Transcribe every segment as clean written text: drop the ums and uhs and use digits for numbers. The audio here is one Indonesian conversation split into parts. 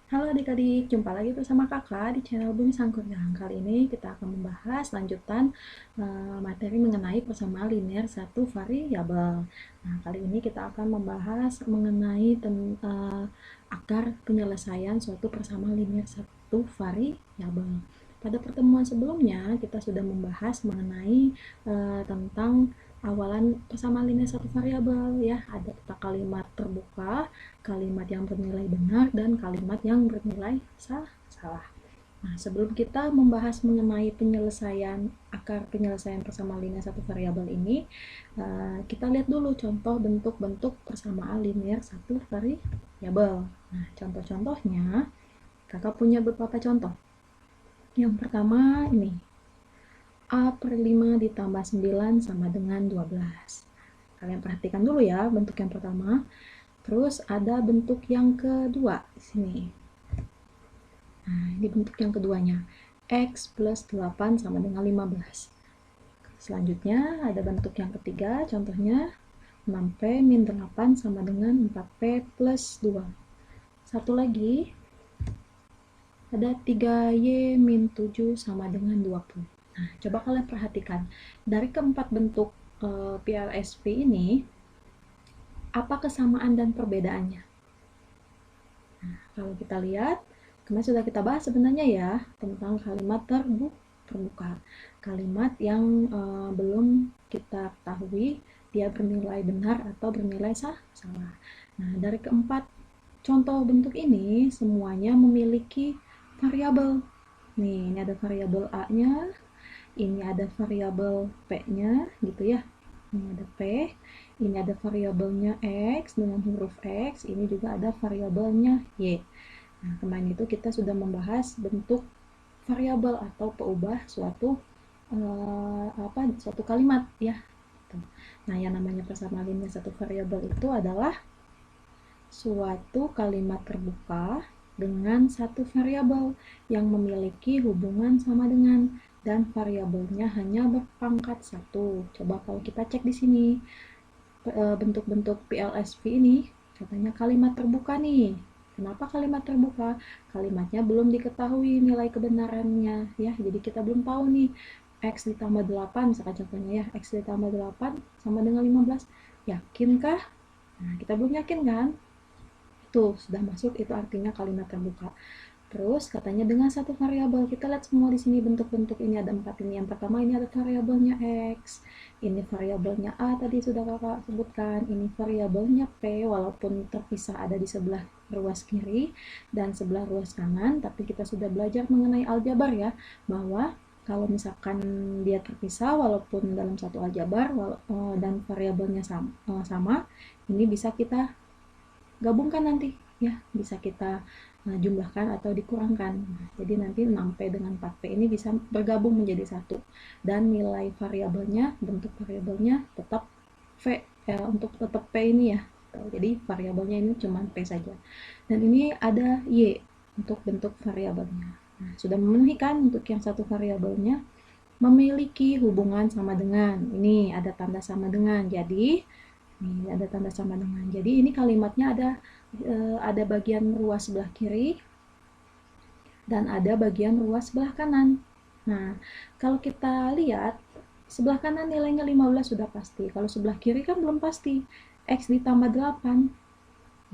Halo adik-adik, jumpa lagi bersama kakak di channel Bumi Sangkuriang. Kali ini kita akan membahas lanjutan materi mengenai persamaan linear satu variabel. Nah, kali ini kita akan membahas mengenai akar penyelesaian suatu persamaan linear satu variabel. Pada pertemuan sebelumnya, kita sudah membahas mengenai tentang awalan persamaan linear satu variabel ya. Ada kalimat terbuka, kalimat yang bernilai benar, dan kalimat yang bernilai salah. Nah, sebelum kita membahas mengenai akar penyelesaian persamaan linear satu variabel ini, kita lihat dulu contoh bentuk-bentuk persamaan linear satu variabel. Nah, contoh-contohnya, kakak punya beberapa contoh. Yang pertama ini, A per 5 ditambah 9 sama dengan 12. Kalian perhatikan dulu ya bentuk yang pertama. Terus ada bentuk yang kedua di sini. Nah, ini bentuk yang keduanya. X plus 8 sama dengan 15. Selanjutnya ada bentuk yang ketiga, contohnya 6P min 8 sama dengan 4P plus 2. Satu lagi, ada 3Y min 7 sama dengan 20. Nah, coba kalian perhatikan. Dari keempat bentuk PLSP ini, apa kesamaan dan perbedaannya? Nah, kalau kita lihat, kemarin sudah kita bahas sebenarnya ya tentang kalimat terbuka. Kalimat yang belum kita ketahui dia bernilai benar atau bernilai salah. Nah, dari keempat contoh bentuk ini semuanya memiliki variabel. Nih, ini ada variabel A-nya, ini ada variabel P-nya gitu ya. Ini ada P, ini ada variabelnya X dengan huruf X, ini juga ada variabelnya Y. Nah, kemarin itu kita sudah membahas bentuk variabel atau peubah suatu kalimat ya. Nah, yang namanya persamaan linear satu variabel itu adalah suatu kalimat terbuka dengan satu variabel yang memiliki hubungan sama dengan dan variabelnya hanya berpangkat satu. Coba kalau kita cek di sini bentuk-bentuk PLSV ini katanya kalimat terbuka nih. Kenapa kalimat terbuka? Kalimatnya belum diketahui nilai kebenarannya ya. Jadi kita belum tahu nih X ditambah 8 misalkan contohnya ya. X ditambah 8 sama dengan 15. Yakinkah? Nah, kita belum yakin kan? Tuh, sudah masuk, itu artinya kalimat terbuka. Terus katanya dengan satu variabel. Kita lihat semua di sini bentuk-bentuk ini ada 4 ini. Yang pertama ini ada variabelnya X. Ini variabelnya A tadi sudah kakak sebutkan. Ini variabelnya P walaupun terpisah ada di sebelah ruas kiri dan sebelah ruas kanan, tapi kita sudah belajar mengenai aljabar ya, bahwa kalau misalkan dia terpisah walaupun dalam satu aljabar dan variabelnya sama, ini bisa kita gabungkan nanti ya, bisa kita jumlahkan atau dikurangkan. Jadi nanti 6P dengan 4P ini bisa bergabung menjadi satu dan nilai variabelnya, bentuk variabelnya tetap untuk tetap P ini ya. Jadi variabelnya ini cuma P saja. Dan ini ada Y untuk bentuk variabelnya. Nah, sudah memenuhi kan untuk yang satu variabelnya memiliki hubungan sama dengan. Ini ada tanda sama dengan. Jadi ini ada tanda sama dengan. Jadi ini kalimatnya ada bagian ruas sebelah kiri dan ada bagian ruas sebelah kanan. Nah, kalau kita lihat sebelah kanan nilainya 15 sudah pasti. Kalau sebelah kiri kan belum pasti. X ditambah 8.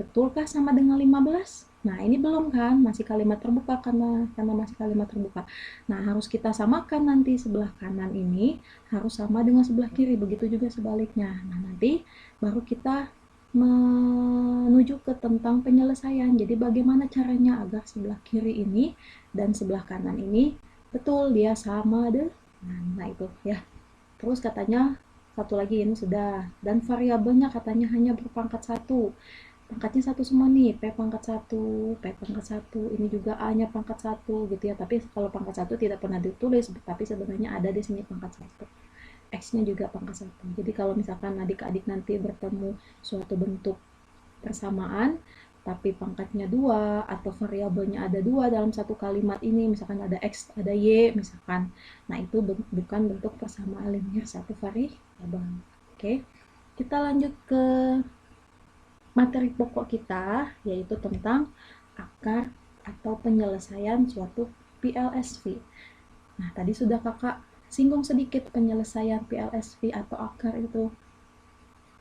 Betulkah sama dengan 15? Nah, ini belum kan, masih kalimat terbuka karena masih kalimat terbuka. Nah, harus kita samakan nanti sebelah kanan ini harus sama dengan sebelah kiri, begitu juga sebaliknya. Nah, nanti baru kita menuju ke tentang penyelesaian. Jadi bagaimana caranya agar sebelah kiri ini dan sebelah kanan ini betul dia sama deh. Nah, itu ya. Terus katanya satu lagi ini sudah, dan variabelnya katanya hanya berpangkat satu. Pangkatnya satu semua nih, P pangkat satu, P pangkat satu, ini juga A nya pangkat satu gitu ya. Tapi kalau pangkat satu tidak pernah ditulis, tapi sebenarnya ada di sini pangkat satu. X nya juga pangkat satu. Jadi kalau misalkan adik-adik nanti bertemu suatu bentuk persamaan tapi pangkatnya 2 atau variabelnya ada 2 dalam satu kalimat ini, misalkan ada X, ada Y misalkan, nah itu bukan bentuk persamaan linear satu variabel. Oke, kita lanjut ke materi pokok kita, yaitu tentang akar atau penyelesaian suatu PLSV. Nah, tadi sudah kakak singgung sedikit penyelesaian PLSV atau akar itu,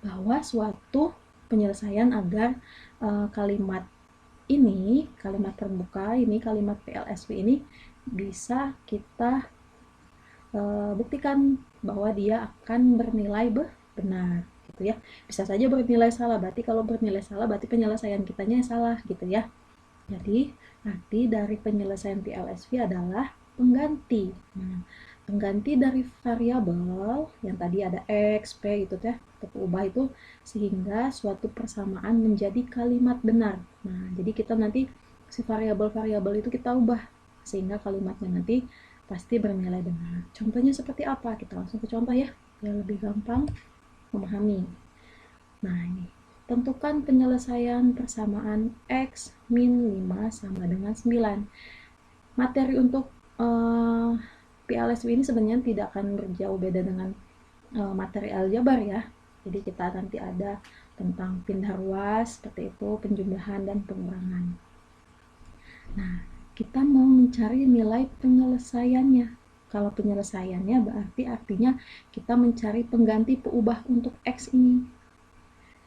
bahwa suatu penyelesaian agar kalimat ini, kalimat terbuka ini, kalimat PLSV ini bisa kita buktikan bahwa dia akan bernilai benar gitu ya. Bisa saja bernilai salah, berarti kalau bernilai salah berarti penyelesaian kitanya salah gitu ya. Jadi nanti dari penyelesaian PLSV adalah pengganti. Pengganti dari variabel yang tadi ada X, P gitu ya, terubah itu sehingga suatu persamaan menjadi kalimat benar. Nah, jadi kita nanti si variabel-variabel itu kita ubah sehingga kalimatnya nanti pasti bernilai benar. Contohnya seperti apa? Kita langsung ke contoh ya, biar lebih gampang memahami. Nah, ini. Tentukan penyelesaian persamaan X min 5 sama dengan 9. Materi untuk PLSW ini sebenarnya tidak akan berjauh beda dengan materi aljabar ya. Jadi kita nanti ada tentang pindah ruas, seperti itu, penjumlahan dan pengurangan. Nah, kita mau mencari nilai penyelesaiannya. Kalau penyelesaiannya berarti artinya kita mencari pengganti peubah untuk X ini.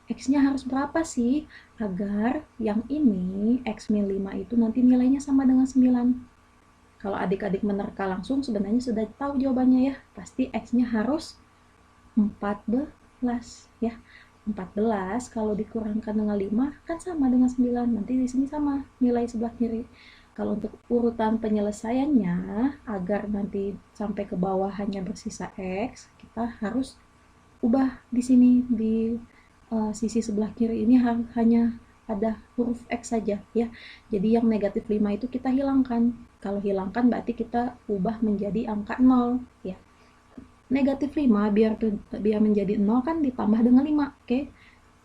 X-nya harus berapa sih agar yang ini X min 5 itu nanti nilainya sama dengan 9. Kalau adik-adik menerka langsung sebenarnya sudah tahu jawabannya ya. Pasti X-nya harus 14 ya. 14 kalau dikurangkan dengan 5 kan sama dengan 9. Nanti di sini sama nilai sebelah kiri. Kalau untuk urutan penyelesaiannya agar nanti sampai ke bawah hanya bersisa X, kita harus ubah di sini di sisi sebelah kiri ini hanya ada huruf X saja ya. Jadi yang negatif 5 itu kita hilangkan. Kalau hilangkan berarti kita ubah menjadi angka 0 ya. Negatif 5 biar menjadi 0 kan ditambah dengan 5. Oke.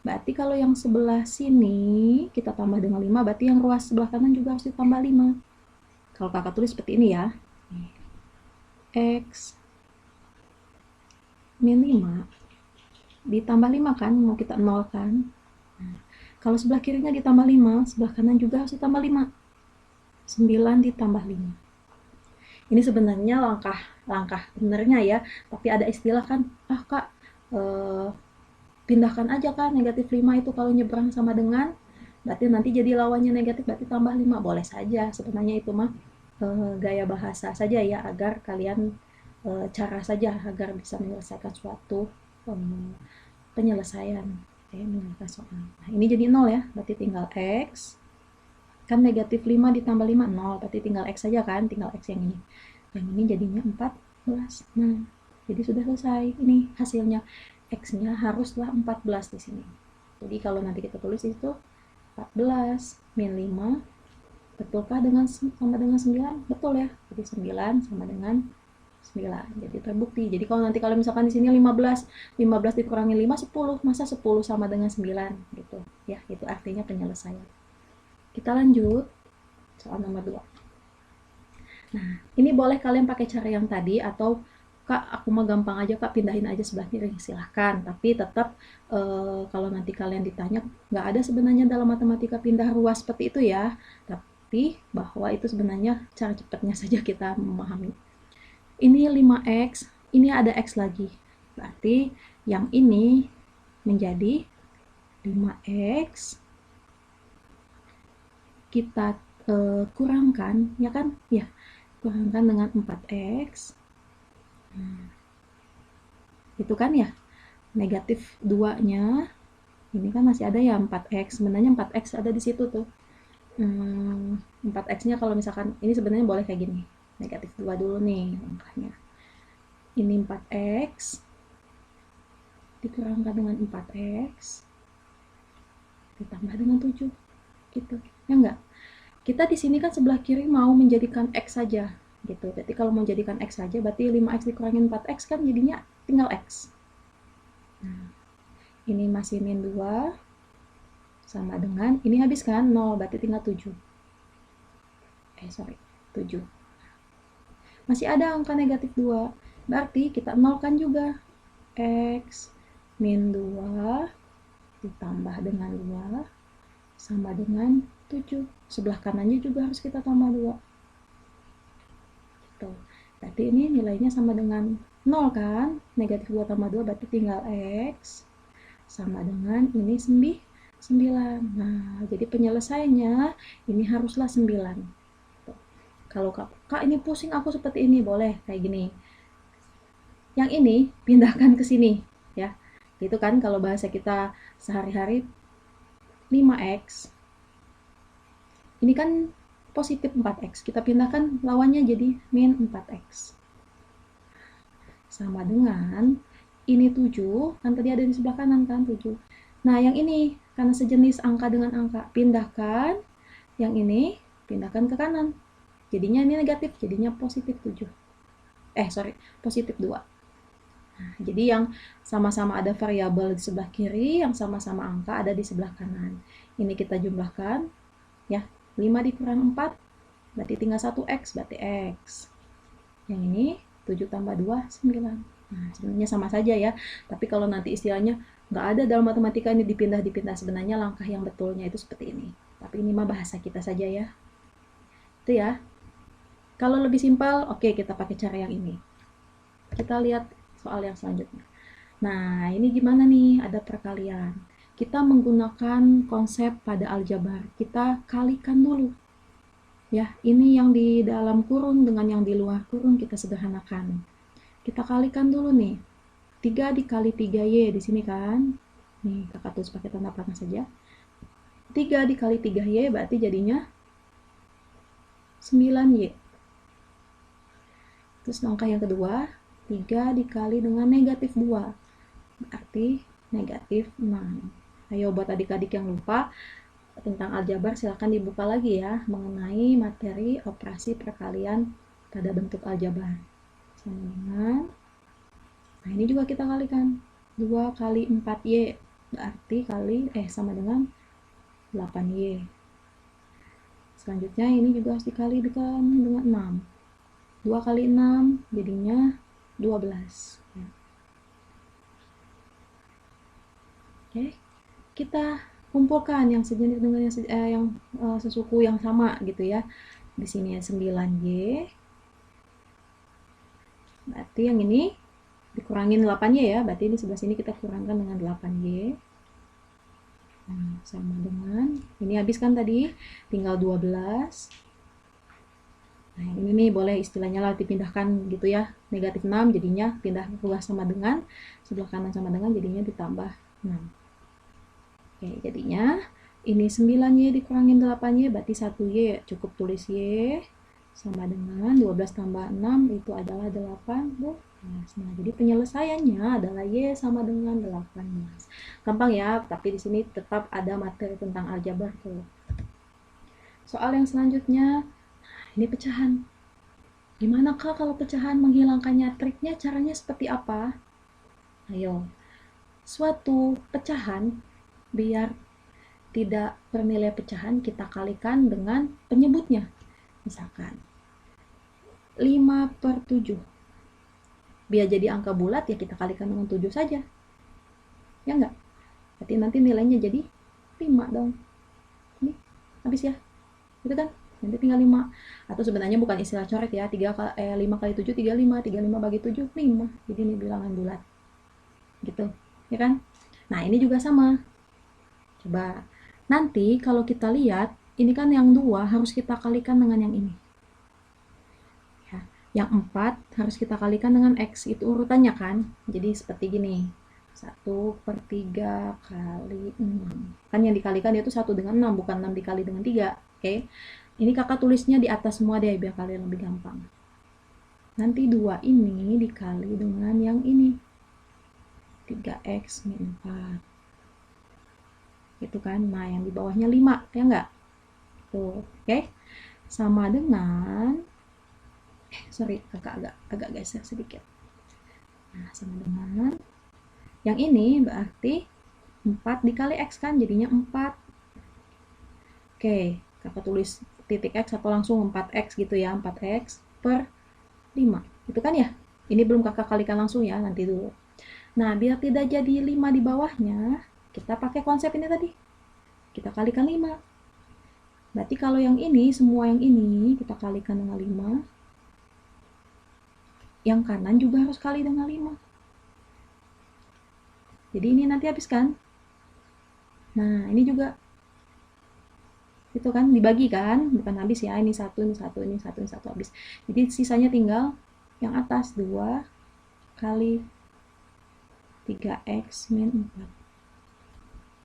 Berarti kalau yang sebelah sini kita tambah dengan 5, berarti yang ruas sebelah kanan juga harus ditambah 5. Kalau kakak tulis seperti ini ya. X min 5 ditambah 5 kan, mau kita 0 kan. Nah, kalau sebelah kirinya ditambah 5, sebelah kanan juga harus ditambah 5. 9 ditambah 5. Ini sebenarnya langkah benernya ya, tapi ada istilah kan, kak, pindahkan aja kan negatif 5 itu kalau nyebrang sama dengan, berarti nanti jadi lawannya negatif, berarti tambah 5. Boleh saja, sebenarnya itu mah gaya bahasa saja ya, agar kalian cara saja agar bisa menyelesaikan suatu penyelesaian menyelesaikan soal. Nah, ini jadi 0 ya, berarti tinggal X kan negatif 5 ditambah 5 0, berarti tinggal X saja kan, tinggal X yang ini jadinya 14. Nah, jadi sudah selesai. Ini hasilnya, X-nya haruslah 14 di sini. Jadi kalau nanti kita tulis itu 14 min 5 betulkah sama dengan 9? Betul ya, jadi 9 sama dengan 9. Jadi terbukti. Jadi kalau nanti kalau misalkan di sini 15 dikurangi 5 10, masa 10 sama dengan 9 gitu. Ya, itu artinya penyelesaian. Kita lanjut soal nomor 2. Nah, ini boleh kalian pakai cara yang tadi atau Kak, aku mah gampang aja Kak, pindahin aja sebelah kiri, silahkan. Tapi tetap kalau nanti kalian ditanya, nggak ada sebenarnya dalam matematika pindah ruas seperti itu ya. Tapi bahwa itu sebenarnya cara cepatnya saja kita memahami. Ini 5X, ini ada X lagi. Berarti yang ini menjadi 5X. Kita kurangkan, ya kan? Ya, kurangkan dengan 4X. Itu kan ya, negatif 2-nya. Ini kan masih ada ya 4X. Sebenarnya 4X ada di situ tuh. 4X-nya kalau misalkan, ini sebenarnya boleh kayak gini. Negatif 2 dulu nih langkahnya. Ini 4X dikurangkan dengan 4X ditambah dengan 7 gitu ya enggak. Kita di sini kan sebelah kiri mau menjadikan X saja gitu. Jadi kalau mau menjadikan X saja berarti 5X dikurangin 4X kan jadinya tinggal X. Nah, ini masih min 2 sama dengan ini habis kan 0, berarti tinggal 7. 7. Masih ada angka negatif 2. Berarti kita nolkan juga. X min 2 ditambah dengan 2 sama dengan 7. sebelah kanannya juga harus kita tambah 2. Gitu. Berarti ini nilainya sama dengan 0 kan? Negatif 2 tambah 2 berarti tinggal X sama dengan ini 9. Nah, jadi penyelesaiannya ini haruslah 9. Kalau kak ini pusing aku seperti ini, boleh kayak gini. Yang ini pindahkan ke sini ya. Itu kan kalau bahasa kita sehari-hari 5x. Ini kan positif 4x. Kita pindahkan lawannya jadi min 4x. Sama dengan ini 7, kan tadi ada di sebelah kanan kan 7. Nah, yang ini karena sejenis angka dengan angka, pindahkan yang ini, pindahkan ke kanan. Jadinya ini negatif, jadinya positif 7. Positif 2. Nah, jadi yang sama-sama ada variabel di sebelah kiri, yang sama-sama angka ada di sebelah kanan. Ini kita jumlahkan, ya, 5 dikurang 4, berarti tinggal 1x, berarti x. Yang ini 7 tambah 2, 9. Nah, sebenarnya sama saja ya, tapi kalau nanti istilahnya nggak ada dalam matematika ini dipindah-dipindah, sebenarnya langkah yang betulnya itu seperti ini. Tapi ini mah bahasa kita saja ya. Itu ya. Kalau lebih simpel, oke, kita pakai cara yang ini. Kita lihat soal yang selanjutnya. Nah, ini gimana nih? Ada perkalian. Kita menggunakan konsep pada aljabar. Kita kalikan dulu. Ya, ini yang di dalam kurung dengan yang di luar kurung kita sederhanakan. Kita kalikan dulu nih. 3 dikali 3Y di sini kan. Nih, kakak tulis pakai tanda panah saja. 3 dikali 3Y berarti jadinya 9Y. Terus langkah yang kedua, 3 dikali dengan negatif 2. Berarti negatif 6. Ayo buat adik-adik yang lupa tentang aljabar silahkan dibuka lagi ya mengenai materi operasi perkalian pada bentuk aljabar. Sama dengan, nah ini juga kita kalikan. 2 kali 4Y berarti sama dengan 8Y. Selanjutnya ini juga harus dikali dengan 6. 2 kali 6 jadinya 12. Ya. Oke, kita kumpulkan yang sejenis dengan yang sesuku yang sama gitu ya. Di sini 9Y. Berarti yang ini dikurangin 8Y ya. Berarti di sebelah sini kita kurangkan dengan 8Y. Nah, sama dengan ini habis kan tadi tinggal 12. Nah, ini nih boleh istilahnya lah dipindahkan gitu ya. Negatif 6 jadinya pindah keluar sama dengan sebelah kanan sama dengan jadinya ditambah 6. Oke, jadinya ini 9Y dikurangin 8Y berarti 1Y, cukup tulis Y sama dengan 12 tambah 6 itu adalah 18. Nah, jadi penyelesaiannya adalah Y sama dengan 18. Gampang ya, tapi di sini tetap ada materi tentang aljabar tuh. Soal yang selanjutnya, ini pecahan. Gimana kak kalau pecahan menghilangkannya? Triknya caranya seperti apa? Ayo, suatu pecahan biar tidak bernilai pecahan kita kalikan dengan penyebutnya. Misalkan 5/7. Biar jadi angka bulat ya kita kalikan dengan 7 saja. Ya enggak? Berarti nanti nilainya jadi 5 dong. Ini habis ya. Gitu kan? Nanti tinggal 5. Atau sebenarnya bukan istilah coret ya. 5 kali 7 35. 35 bagi 7 5. Jadi ini bilangan bulat. Gitu. Ya kan? Nah, ini juga sama. Coba. Nanti kalau kita lihat, ini kan yang 2 harus kita kalikan dengan yang ini. Ya. Yang 4 harus kita kalikan dengan X. Itu urutannya kan. Jadi seperti gini. 1/3 kali 6. Kan yang dikalikan itu 1 dengan 6, bukan 6 dikali dengan 3. Oke. Ini kakak tulisnya di atas semua deh, biar kalian lebih gampang. Nanti 2 ini dikali dengan yang ini. 3x min 4. Itu kan. Nah, yang di bawahnya 5, ya enggak? Tuh, oke. Sama dengan kakak agak geser sedikit. Nah, sama dengan yang ini berarti 4 dikali x kan, jadinya 4. Oke, kakak tulis titik x atau langsung 4x gitu ya, 4x per 5. Itu kan ya? Ini belum kakak kalikan langsung ya, nanti dulu. Nah, biar tidak jadi 5 di bawahnya, kita pakai konsep ini tadi. Kita kalikan 5. Berarti kalau yang ini, semua yang ini kita kalikan dengan 5. Yang kanan juga harus kali dengan 5. Jadi ini nanti habis kan? Nah, ini juga. Itu kan dibagi kan? Bukan habis ya. Ini 1, ini 1, ini 1, ini 1 habis. Jadi sisanya tinggal yang atas 2 kali 3x min 4.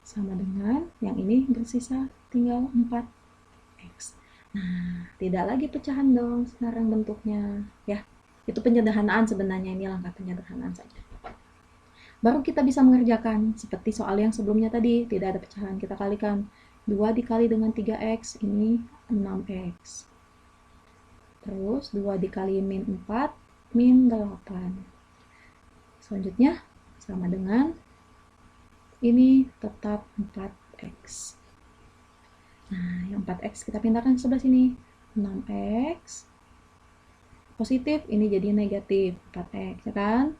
Sama dengan yang ini bersisa tinggal 4x. Nah, tidak lagi pecahan dong sekarang bentuknya. Ya, itu penyederhanaan sebenarnya. Ini langkah penyederhanaan saja. Baru kita bisa mengerjakan seperti soal yang sebelumnya tadi, tidak ada pecahan, kita kalikan 2 dikali dengan 3x, ini 6x. Terus 2 dikali min 4, min 8. Selanjutnya sama dengan ini tetap 4x. Nah, yang 4x kita pindahkan ke sebelah sini. 6x positif, ini jadi negatif 4x, ya kan?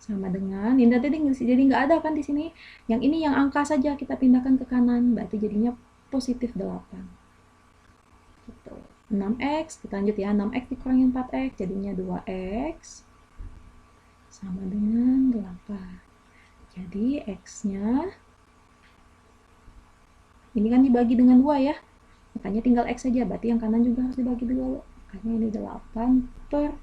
Sama dengan ini tadi jadi nggak ada kan di sini. Yang ini yang angka saja kita pindahkan ke kanan, berarti jadinya positif 8. Gitu. 6x, kita lanjut ya, 6x dikurangi 4x jadinya 2x sama dengan 8. Jadi x-nya ini kan dibagi dengan 2 ya, makanya tinggal x saja, berarti yang kanan juga harus dibagi 2, makanya ini 8/2.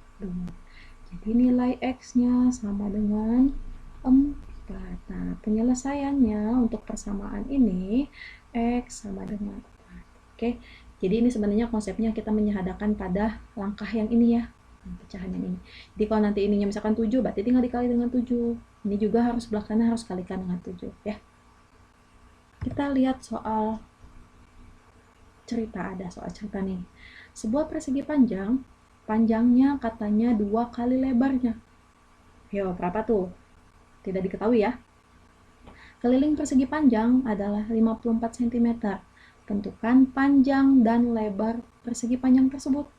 Jadi nilai x-nya sama dengan 4. Nah, penyelesaiannya untuk persamaan ini x sama dengan 4. Oke, jadi ini sebenarnya konsepnya kita menyederhanakan pada langkah yang ini ya, pecahan yang ini. Jadi kalau nanti ininya misalkan 7, berarti tinggal dikali dengan 7. Ini juga harus sebelah kanan harus kalikan dengan 7 ya. Kita lihat soal cerita, ada soal cerita nih. Sebuah persegi panjang, panjangnya katanya 2 kali lebarnya. Yo, berapa tuh? Tidak diketahui ya. Keliling persegi panjang adalah 54 cm. Tentukan panjang dan lebar persegi panjang tersebut.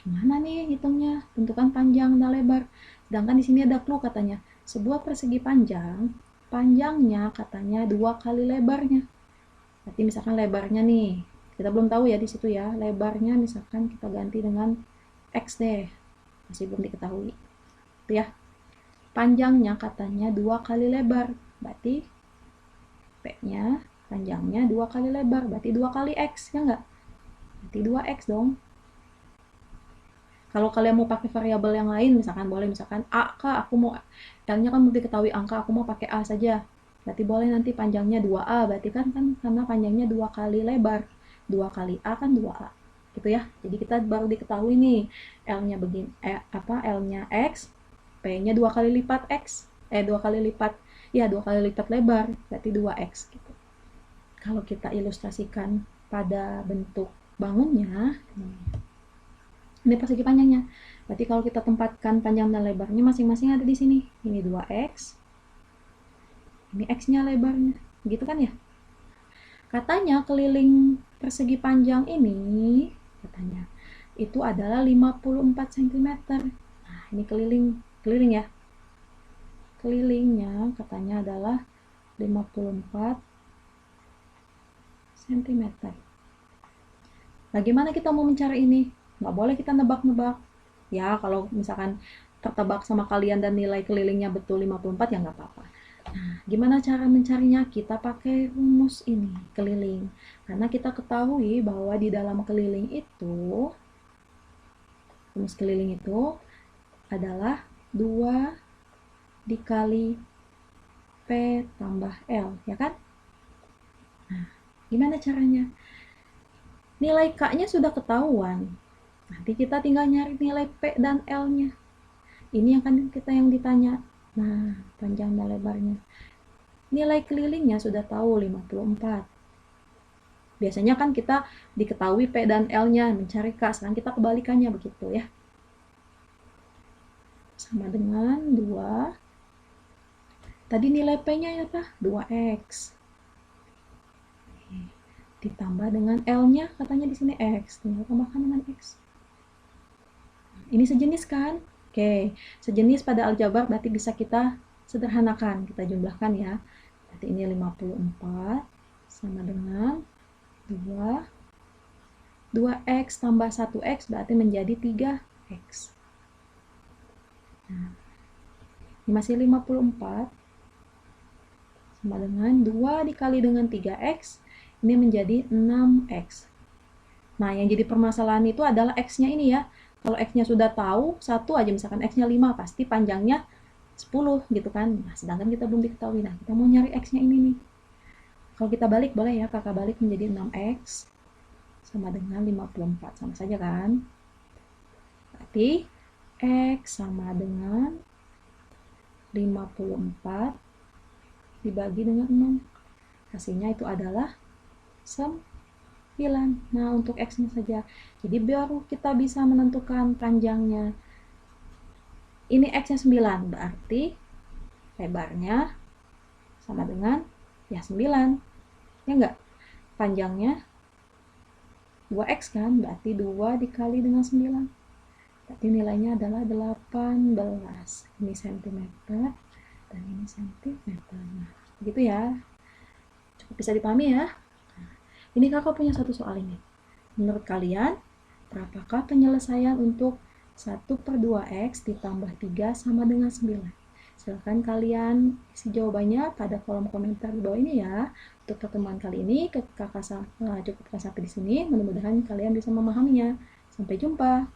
Gimana nih hitungnya? Tentukan panjang dan lebar. Sedangkan di sini ada clue katanya. Sebuah persegi panjang, panjangnya katanya 2 kali lebarnya. Berarti misalkan lebarnya nih, kita belum tahu ya di situ ya. Lebarnya misalkan kita ganti dengan x deh. Masih belum diketahui. Itu ya. Panjangnya katanya 2 kali lebar. Berarti P-nya panjangnya 2 kali lebar. Berarti 2 kali x, ya enggak? Berarti 2x dong. Kalau kalian mau pakai variabel yang lain, misalkan boleh, misalkan A, Kak, aku mau, L-nya kan mesti diketahui angka, aku mau pakai A saja. Berarti boleh nanti panjangnya 2A, berarti kan karena panjangnya 2 kali lebar. 2 kali A kan 2A. Gitu ya. Jadi kita baru diketahui nih, L-nya begini, L-nya X, P-nya 2 kali lipat X. 2 kali lipat, ya 2 kali lipat lebar, berarti 2X gitu. Kalau kita ilustrasikan pada bentuk bangunnya, ini persegi panjangnya. Berarti kalau kita tempatkan panjang dan lebarnya masing-masing ada di sini. Ini 2x. Ini x-nya lebarnya. Gitu kan ya? Katanya keliling persegi panjang ini, katanya, itu adalah 54 cm. Nah, ini keliling ya. Kelilingnya katanya adalah 54 cm. Bagaimana kita mau mencari ini? Nggak boleh kita nebak-nebak. Ya, kalau misalkan tertebak sama kalian dan nilai kelilingnya betul 54, ya nggak apa-apa. Nah, gimana cara mencarinya? Kita pakai rumus ini, keliling. Karena kita ketahui bahwa di dalam keliling itu, rumus keliling itu adalah 2 dikali P tambah L, ya kan? Nah, gimana caranya? Nilai K-nya sudah ketahuan. Nanti kita tinggal nyari nilai P dan L-nya. Ini yang ditanya. Nah, panjang dan lebarnya. Nilai kelilingnya sudah tahu 54. Biasanya kan kita diketahui P dan L-nya, mencari K. Sekarang kita kebalikannya begitu ya. Sama dengan 2. Tadi nilai P-nya apa? 2X. Ditambah dengan L-nya, katanya di sini X. Tinggal tambahkan dengan X. Ini sejenis kan? Oke, sejenis pada aljabar berarti bisa kita sederhanakan. Kita jumlahkan ya. Berarti ini 54 sama dengan 2x tambah 1x berarti menjadi 3x. Nah, ini masih 54 sama dengan 2 dikali dengan 3x, ini menjadi 6x. Nah, yang jadi permasalahan itu adalah x-nya ini ya. Kalau x-nya sudah tahu, 1 aja misalkan x-nya 5, pasti panjangnya 10 gitu kan. Nah, sedangkan kita belum diketahui. Nah, kita mau nyari x-nya ini nih. Kalau kita balik, boleh ya, kakak balik menjadi 6x sama dengan 54. Sama saja kan? Berarti x sama dengan 54 dibagi dengan 6. Hasilnya itu adalah 9. Nah, untuk x-nya saja. Jadi baru kita bisa menentukan panjangnya. Ini x-nya 9, berarti lebarnya sama dengan ya 9. Ya enggak? Panjangnya 2x kan, berarti 2 dikali dengan 9. Berarti nilainya adalah 18. Ini cm dan ini cm. Nah, begitu ya. Cukup bisa dipahami ya. Nah, ini kakak punya satu soal ini. Menurut kalian, berapakah penyelesaian untuk 1/2x ditambah 3 sama dengan 9? Silahkan kalian isi jawabannya pada kolom komentar di bawah ini ya. Untuk pertemuan kali ini, kakak cukupkan sampai di sini. Mudah-mudahan kalian bisa memahaminya. Sampai jumpa.